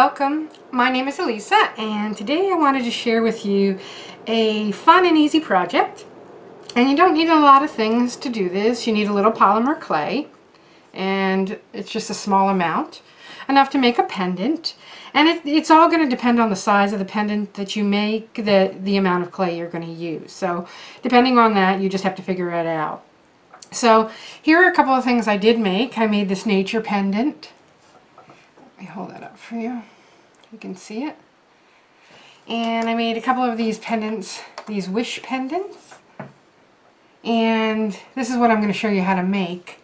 Welcome. My name is Elisa, and today I wanted to share with you a fun and easy project. And you don't need a lot of things to do this. You need a little polymer clay, and it's just a small amount, enough to make a pendant. And it's all going to depend on the size of the pendant that you make, the amount of clay you're going to use. So depending on that, you just have to figure it out. So here are a couple of things I did make. I made this nature pendant. Let me hold that up for you. You can see it. And I made a couple of these pendants, these wish pendants. And this is what I'm going to show you how to make.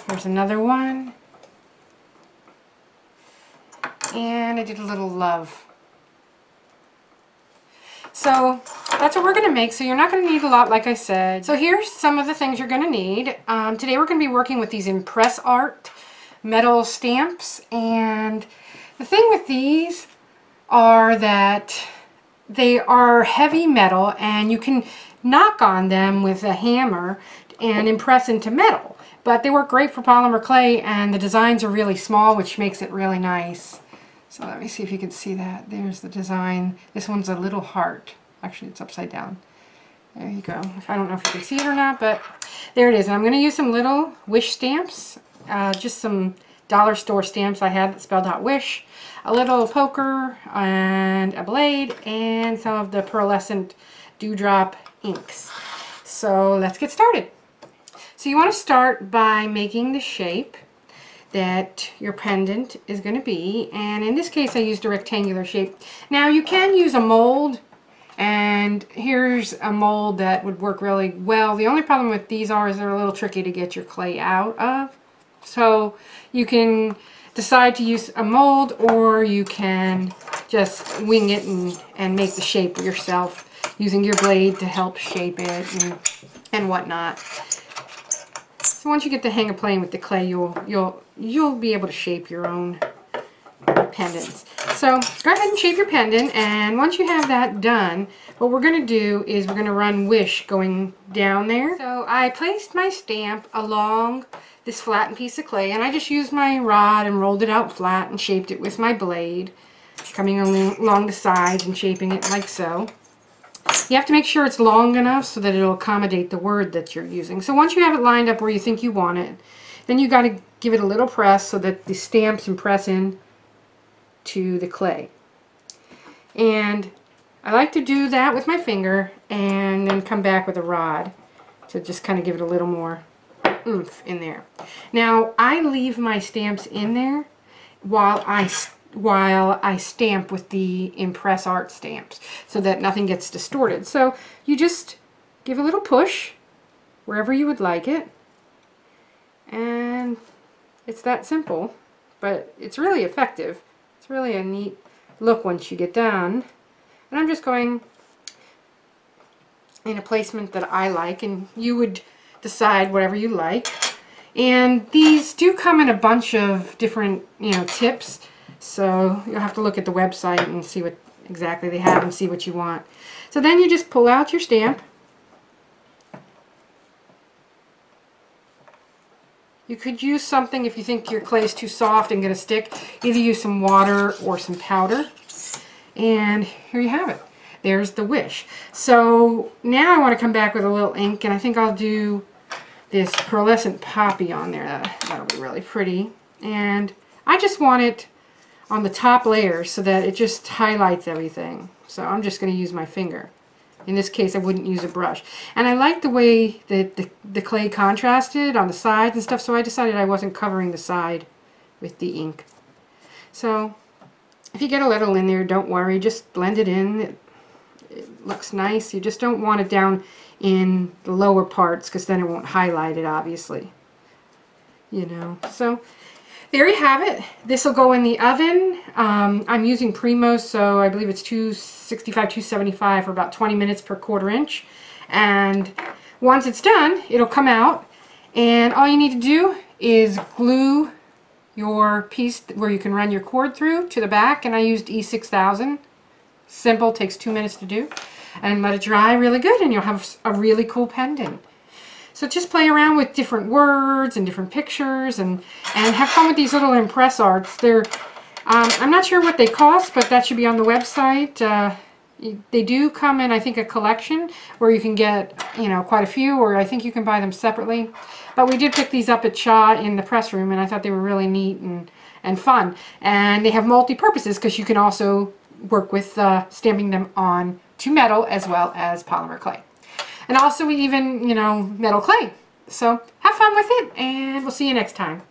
Here's another one. And I did a little love. So that's what we're going to make. So you're not going to need a lot, like I said. So here's some of the things you're going to need. Today we're going to be working with these Impress Art metal stamps, and the thing with these are that they are heavy metal and you can knock on them with a hammer and impress into metal, but they work great for polymer clay, and the designs are really small, which makes it really nice. So let me see if you can see that. There's the design. This one's a little heart. Actually, it's upside down. There you go. I don't know if you can see it or not, but there it is. And I'm going to use some little wish stamps. Just some dollar store stamps I had that spelled out wish, a little poker and a blade, and some of the pearlescent dewdrop inks. So let's get started. So you want to start by making the shape that your pendant is going to be, and in this case I used a rectangular shape. Now you can use a mold, and here's a mold that would work really well. The only problem with these is they're a little tricky to get your clay out of. So you can decide to use a mold, or you can just wing it and make the shape yourself using your blade to help shape it and whatnot. So once you get the hang of playing with the clay, you'll be able to shape your own pendants. So go ahead and shape your pendant, and once you have that done, what we're going to do is we're going to run wish going down there. So I placed my stamp along this flattened piece of clay, and I just used my rod and rolled it out flat and shaped it with my blade, coming along the sides and shaping it like so. You have to make sure it's long enough so that it'll accommodate the word that you're using. So once you have it lined up where you think you want it, then you got to give it a little press so that the stamps impress in to the clay. And I like to do that with my finger and then come back with a rod to just kind of give it a little more oomph in there. Now I leave my stamps in there while I stamp with the Impress Art stamps so that nothing gets distorted. So you just give a little push wherever you would like it, and it's that simple, but it's really effective. It's really a neat look once you get done. And I'm just going in a placement that I like, and you would decide whatever you like. And these do come in a bunch of different, tips, so you'll have to look at the website and see what exactly they have and see what you want. So then you just pull out your stamp. You could use something if you think your clay is too soft and going to stick. Either use some water or some powder. And here you have it. There's the wish. So now I want to come back with a little ink, and I think I'll do this pearlescent poppy on there. That'll be really pretty. And I just want it on the top layer so that it just highlights everything. So I'm just going to use my finger. In this case, I wouldn't use a brush. And I like the way that the clay contrasted on the sides and stuff, so I decided I wasn't covering the side with the ink. So if you get a little in there, don't worry, just blend it in. It looks nice. You just don't want it down in the lower parts, because then it won't highlight it, obviously. So there you have it. This will go in the oven. I'm using Primo's, so I believe it's 265, 275 for about 20 minutes per 1/4 inch. And once it's done, it'll come out, and all you need to do is glue your piece where you can run your cord through to the back, and I used E6000. Simple, takes 2 minutes to do, and let it dry really good, and you'll have a really cool pendant. So just play around with different words and different pictures, and have fun with these little Impress Arts. They're I'm not sure what they cost, but that should be on the website. They do come in, I think, a collection where you can get, you know, quite a few, or I think you can buy them separately. But we did pick these up at Shaw in the press room, and I thought they were really neat and fun. And they have multi-purposes because you can also work with stamping them on to metal as well as polymer clay. And also we even, you know, metal clay. So have fun with it, and we'll see you next time.